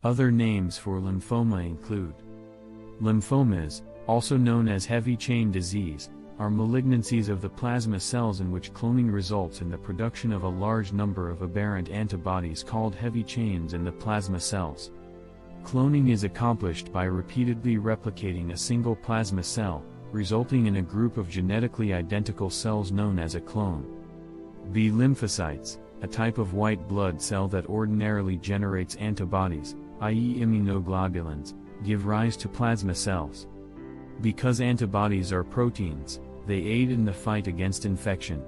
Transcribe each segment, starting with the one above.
Other names for lymphoma include lymphomas, also known as heavy chain disease, are malignancies of the plasma cells in which cloning results in the production of a large number of aberrant antibodies called heavy chains in the plasma cells. Cloning is accomplished by repeatedly replicating a single plasma cell, resulting in a group of genetically identical cells known as a clone. B lymphocytes, a type of white blood cell that ordinarily generates antibodies, i.e. immunoglobulins, give rise to plasma cells. Because antibodies are proteins, they aid in the fight against infection.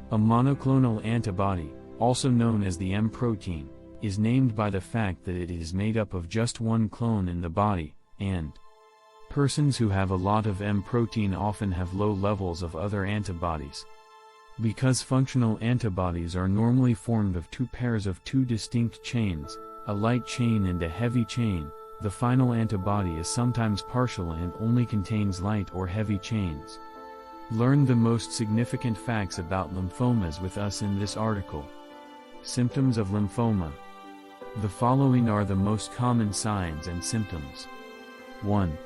A monoclonal antibody, also known as the M protein, is named by the fact that it is made up of just one clone in the body, and persons who have a lot of M protein often have low levels of other antibodies. Because functional antibodies are normally formed of two pairs of two distinct chains, a light chain and a heavy chain, the final antibody is sometimes partial and only contains light or heavy chains. Learn the most significant facts about lymphomas with us in this article. Symptoms of lymphoma. The following are the most common signs and symptoms. 1.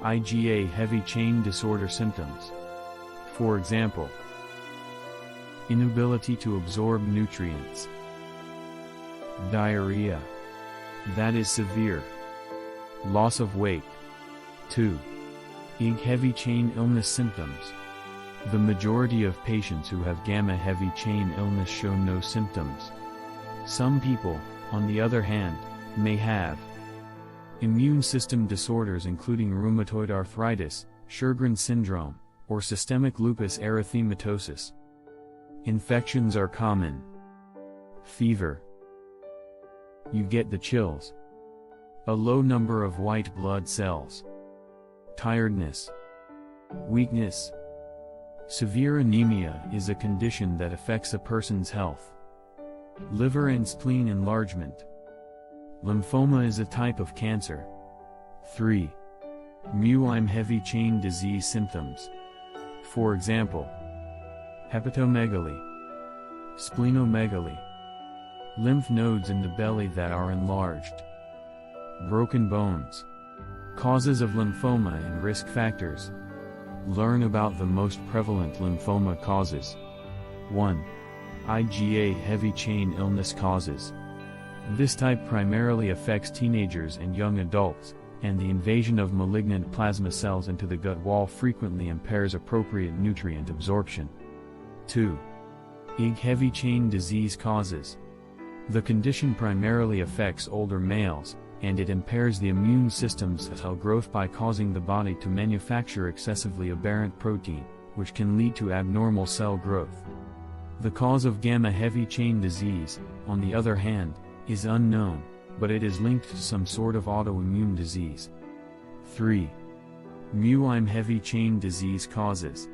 IgA heavy chain disorder symptoms. For example, inability to absorb nutrients. Diarrhea. That is severe. Loss of weight. 2. IgA heavy chain illness symptoms. The majority of patients who have gamma heavy chain illness show no symptoms. Some people, on the other hand, may have immune system disorders including rheumatoid arthritis, Sjögren's syndrome, or systemic lupus erythematosus. Infections are common. Fever. You get the chills. A low number of white blood cells. Tiredness. Weakness. Severe anemia is a condition that affects a person's health. Liver and spleen enlargement. Lymphoma is a type of cancer. 3. Mu-I'm heavy chain disease symptoms. For example, hepatomegaly, splenomegaly, lymph nodes in the belly that are enlarged, broken bones. Causes of lymphoma and risk factors. Learn about the most prevalent lymphoma causes. 1. IgA heavy chain illness causes. This type primarily affects teenagers and young adults, and the invasion of malignant plasma cells into the gut wall frequently impairs appropriate nutrient absorption. 2. IgA heavy chain disease causes. The condition primarily affects older males, and it impairs the immune system's cell growth by causing the body to manufacture excessively aberrant protein, which can lead to abnormal cell growth. The cause of gamma heavy chain disease, on the other hand, is unknown, but it is linked to some sort of autoimmune disease. 3. Mu-I'm heavy chain disease causes.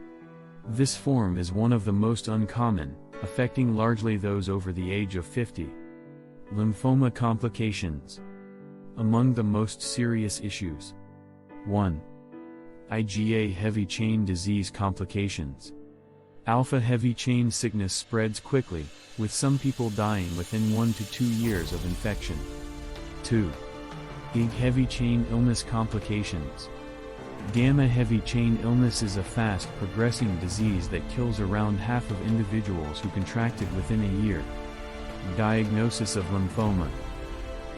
This form is one of the most uncommon, affecting largely those over the age of 50. Lymphoma complications. Among the most serious issues. 1. IgA heavy chain disease complications. Alpha heavy chain sickness spreads quickly, with some people dying within 1 to 2 years of infection. 2. IgA heavy chain illness complications. Gamma heavy chain illness is a fast-progressing disease that kills around half of individuals who contract it within a year. Diagnosis of lymphoma.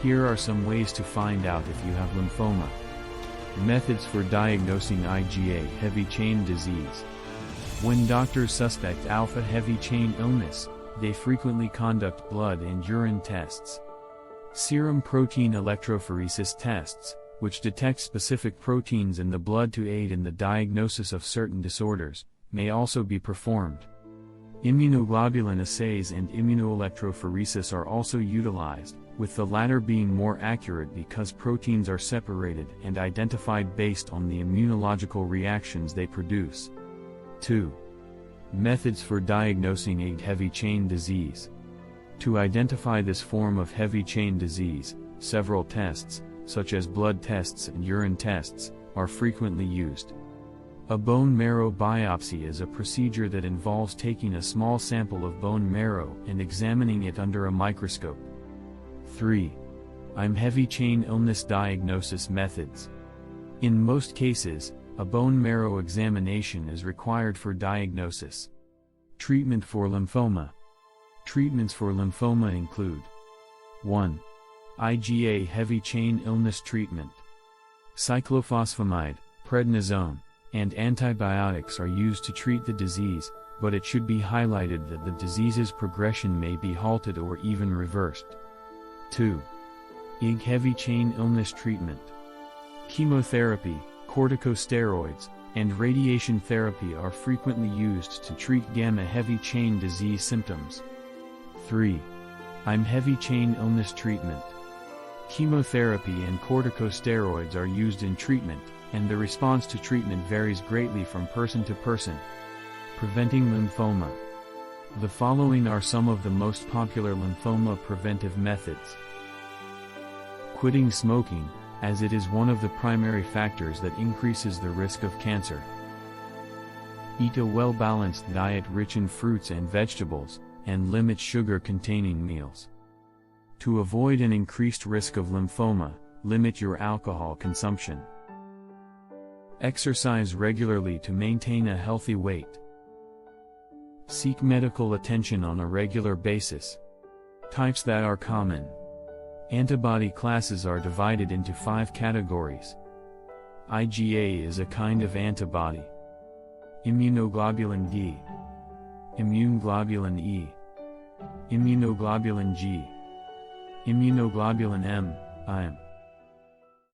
Here are some ways to find out if you have lymphoma. Methods for diagnosing IgA heavy chain disease. When doctors suspect alpha heavy chain illness, they frequently conduct blood and urine tests. Serum protein electrophoresis tests, which detect specific proteins in the blood to aid in the diagnosis of certain disorders, may also be performed. Immunoglobulin assays and immunoelectrophoresis are also utilized, with the latter being more accurate because proteins are separated and identified based on the immunological reactions they produce. 2. Methods for diagnosing IgA heavy chain disease. To identify this form of heavy chain disease, several tests, such as blood tests and urine tests, are frequently used. A bone marrow biopsy is a procedure that involves taking a small sample of bone marrow and examining it under a microscope. 3. I'm heavy chain illness diagnosis methods. In most cases, a bone marrow examination is required for diagnosis. Treatment for lymphoma. Treatments for lymphoma include 1. IgA heavy chain illness treatment. Cyclophosphamide, prednisone, and antibiotics are used to treat the disease, but it should be highlighted that the disease's progression may be halted or even reversed. 2. IG heavy chain illness treatment. Chemotherapy, corticosteroids, and radiation therapy are frequently used to treat gamma heavy chain disease symptoms. 3. IM heavy chain illness treatment. Chemotherapy and corticosteroids are used in treatment, and the response to treatment varies greatly from person to person. Preventing lymphoma. The following are some of the most popular lymphoma preventive methods. Quitting smoking, as it is one of the primary factors that increases the risk of cancer. Eat a well-balanced diet rich in fruits and vegetables, and limit sugar-containing meals. To avoid an increased risk of lymphoma, limit your alcohol consumption. Exercise regularly to maintain a healthy weight. Seek medical attention on a regular basis. Types that are common. Antibody classes are divided into 5 categories. IgA is a kind of antibody. Immunoglobulin D. Immunoglobulin E. Immunoglobulin G. Immunoglobulin M, IM.